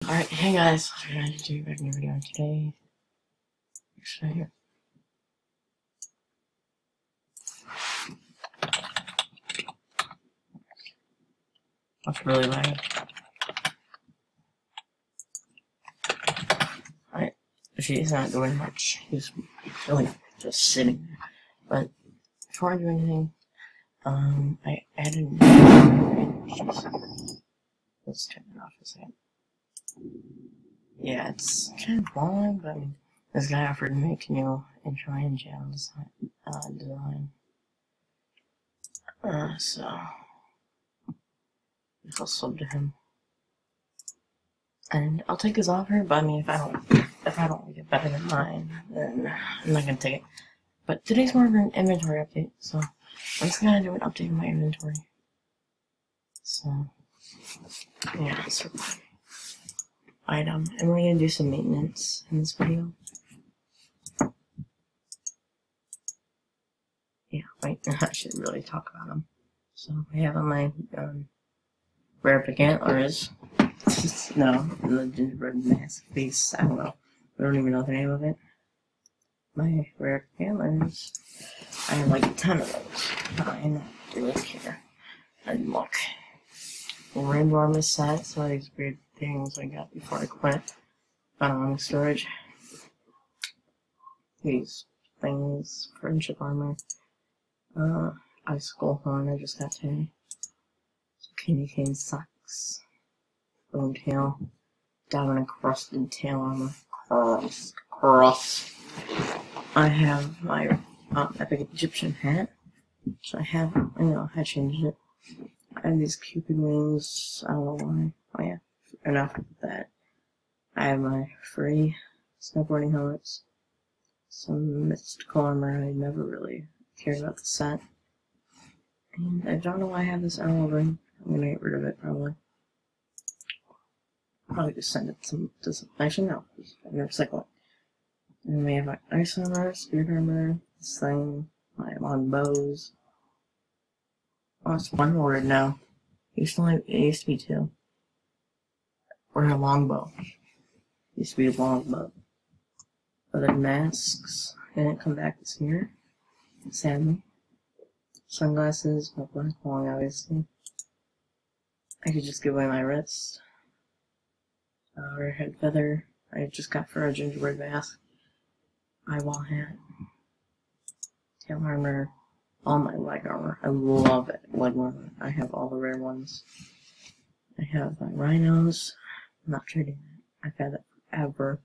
Alright, hey guys, we're going to do back in the video today. Actually, here. That's really loud. Alright, she's not doing much. She's really just sitting there. But before I do anything, I added. Let's turn it off a second. Yeah, it's kind of long, but I mean, this guy offered to make new intro and channel design. So I'll sub to him, and I'll take his offer. But I mean, if I don't get better than mine, then I'm not gonna take it. But today's more of an inventory update, so I'm just gonna do an update of my inventory. So yeah, so item, and we're gonna do some maintenance in this video. Yeah, wait, I should really talk about them. So I have on my rare pick antlers. No, the gingerbread mask face. I don't know. I don't even know the name of it. My rare pick antlers. I have like 10 of those. I do look here. And look. Rainbow armor set. Some of these weird things I got before I quit. Storage. These things. Friendship armor. Icicle horn I just got today. Candy cane socks. Bone tail. Diamond encrusted tail armor. Cross. I have my epic Egyptian hat. Which I changed it. I have these Cupid wings. I don't know why. Oh yeah. Enough of that. I have my free snowboarding helmets. Some mystical armor. I never really cared about the set. And I don't know why I have this emerald ring. I'm gonna get rid of it probably. Probably just send it to some. Actually, no. I'm gonna recycle it. And we have my ice armor, spirit armor, this thing, my long bows. Oh, it's one word now. It used to be two. Or a longbow. Used to be a longbow. Other masks. They didn't come back this year. Sadly. Sunglasses, my black long, obviously. I could just give away my wrist. Rare head feather. I just got for a gingerbread mask. Eyeball hat. Tail armor. All my leg armor. I love it. Leg armor. I have all the rare ones. I have my rhinos. I'm not trading that. I've had that forever.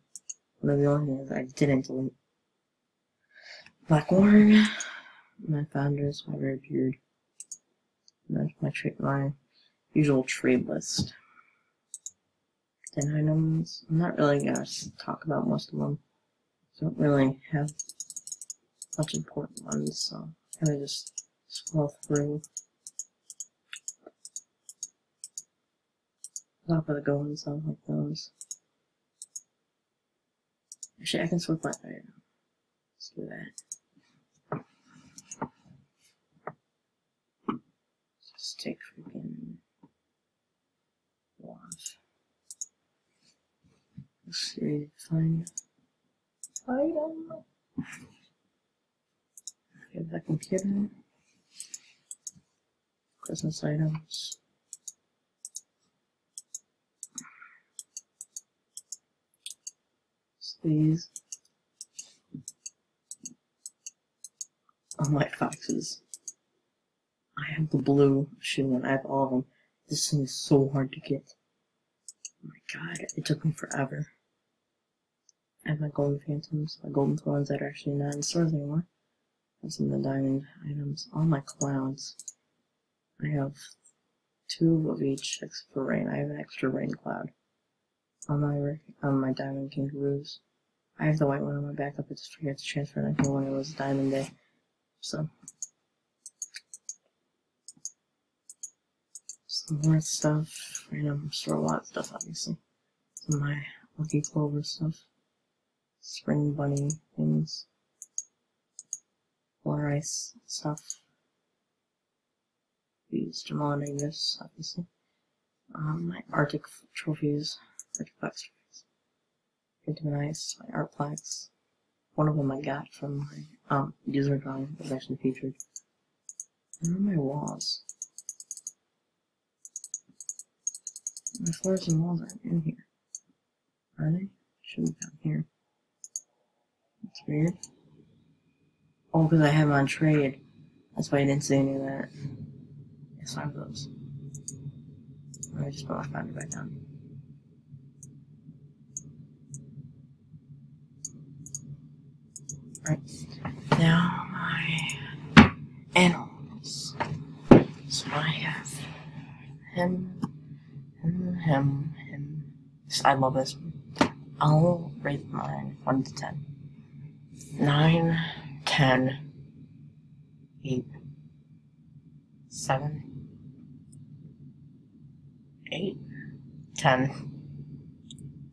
One of the only things I didn't delete. Black worm. My founders. My rare beard. And that's my usual trade list. 10 items. I'm not really gonna talk about most of them. I don't really have much important ones, so I'm gonna just scroll through. Top of the golden stuff like those. Actually, I can sort by item. Let's do that. Just take freaking off. Let's see, find item. Get the computer. Christmas items. These. Oh my foxes. I have the blue shoe one. I have all of them. This thing is so hard to get. Oh my god, it took me forever. I have my golden phantoms, my golden thorns that are actually not in stores anymore. I have some of the diamond items. All my clouds. I have 2 of each except for rain. I have an extra rain cloud. On my diamond kangaroos. I have the white one on my backup. I just forget to transfer it when it was Diamond Day. So some more stuff. Random store lot stuff, obviously. Some of my Lucky Clover stuff. Spring bunny things. Water ice stuff. These Jamal and Angus, obviously. My Arctic trophies. 35 strikes. Intiminize, my art plaques. One of them I got from my user drawing that was actually featured. Where are my walls? My floors and walls aren't in here. Are they? Should be down here. That's weird. Oh, because I have them on trade. That's why I didn't see any of that. Yes, I have those. I just put my finder back down. Right. Now my animals. So I have him. I love this one. I'll rate mine 1 to 10. 9, 10, 8, 7, 8, 10,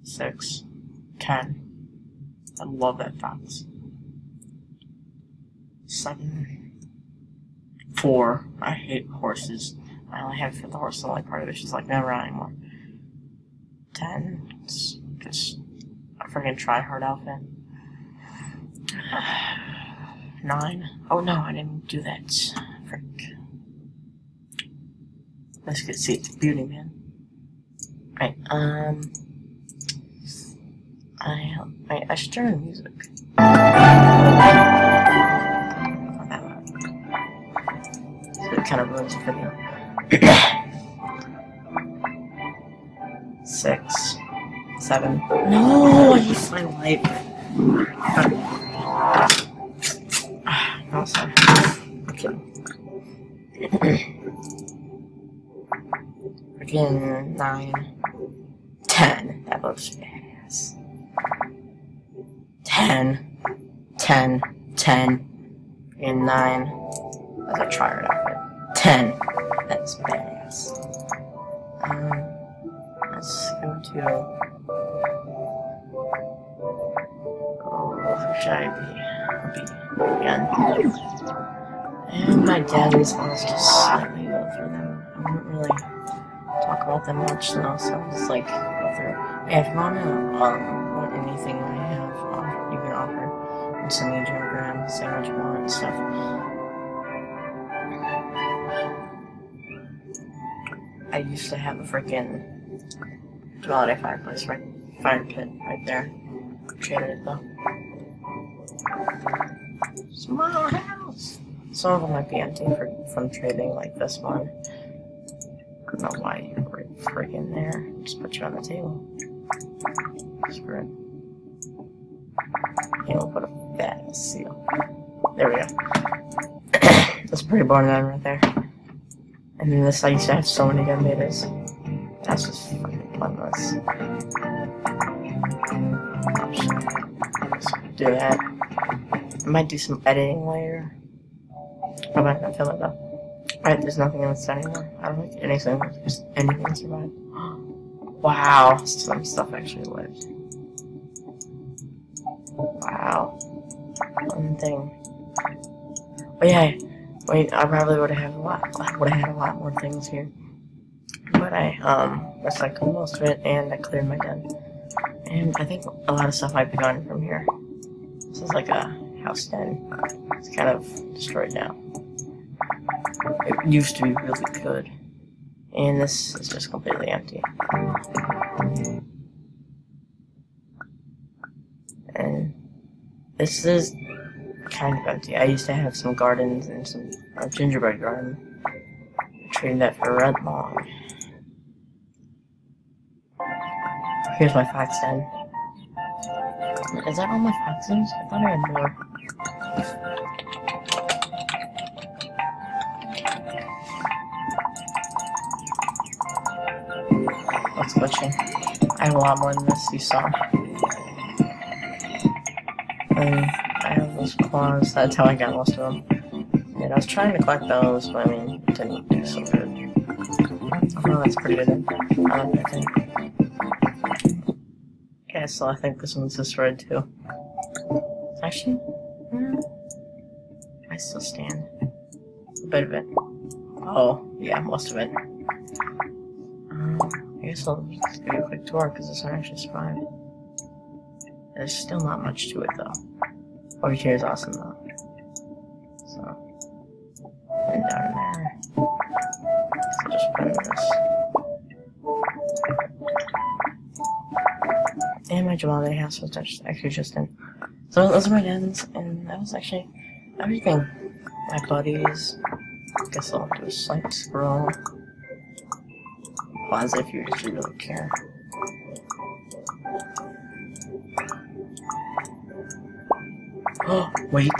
6, 10. I love that fox. 7, 4. I hate horses. I only have it for the horse, the only part of it. She's like never on anymore. 10. It's just a freaking try-hard outfit. 9. Oh no, I didn't do that. Frick. Let's get see it's Beauty Man. Right, I should turn on music. So it kind of ruins the video. 6, 7. No, I used my life. No, sorry. Okay. Freaking 9, 10. That looks badass. 10, 10, 10, and 9. That's a try-hard outfit. 10. That's badass. Let's go to. Oh, who should I be? Again. And my daddy's ones just slightly go through them. I wouldn't really talk about them much though, so I'll just like go through. Yeah, if you want anything I have, you can offer in some Instagram, say what you want and stuff. I used to have a freaking Duality fireplace fire pit right there. Traded it though. Small house! Some of them might be empty from trading, like this one. I don't know why you're right friggin' there. Just put you on the table. Screw it. And we'll put a bad seal. There we go. That's a pretty boring one right there. And then this, I used to have so many gun betas. That's just fucking pointless. Just do that. I might do some editing later. I might not film it though. Alright, there's nothing in this anymore. I don't think anything survived. Wow, some stuff actually lived. Wow. One thing. Oh yeah, wait, I probably would have had a lot more things here. But I recycled most of it and I cleared my gun. And I think a lot of stuff might be gone from here. This is like a house den. It's kind of destroyed now. It used to be really good. And this is just completely empty. And this is kind of empty. I used to have some gardens and some gingerbread garden. Trading that for rent long. Here's my fox den. Is that all my foxes? I thought I had more. What's glitching? I have a lot more than this, you saw. And I have those claws, that's how I got most of them. And I was trying to collect those, but I mean, it didn't do so good. Oh, that's pretty good. I like that thing. Okay, so I think this one's destroyed too. Actually, I still stand. A bit of it. Oh, yeah, most of it. I guess I'll just give you a quick tour because this one actually survived. There's still not much to it though. Over here is awesome though. So, and down in there. So just put in this. And my Jawale house was actually just in. So those are my ends, and that was actually everything. My buddies. I guess I'll do a slight scroll. As if you actually really care. Oh, wait.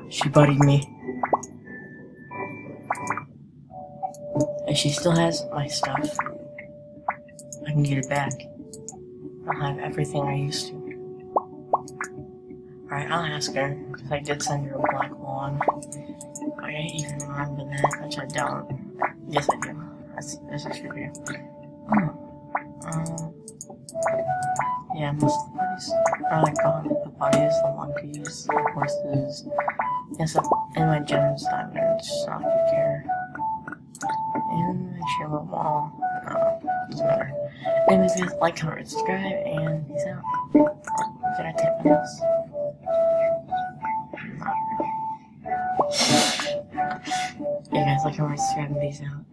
She buddied me. And she still has my stuff. I can get it back. I'll have everything I used to. Alright, I'll ask her, because I did send her a black one. I even remember that, which I don't. Yes, I do. This is true here. Yeah, most of the bodies are like the bodies, the monkeys, the horses. Yes, and my gems, diamonds, Sonic care. And my sheer wall. Doesn't matter. Anyways, guys, like, comment, subscribe, and peace out. Did I take my notes? Yeah, guys, like, comment, subscribe, and peace out.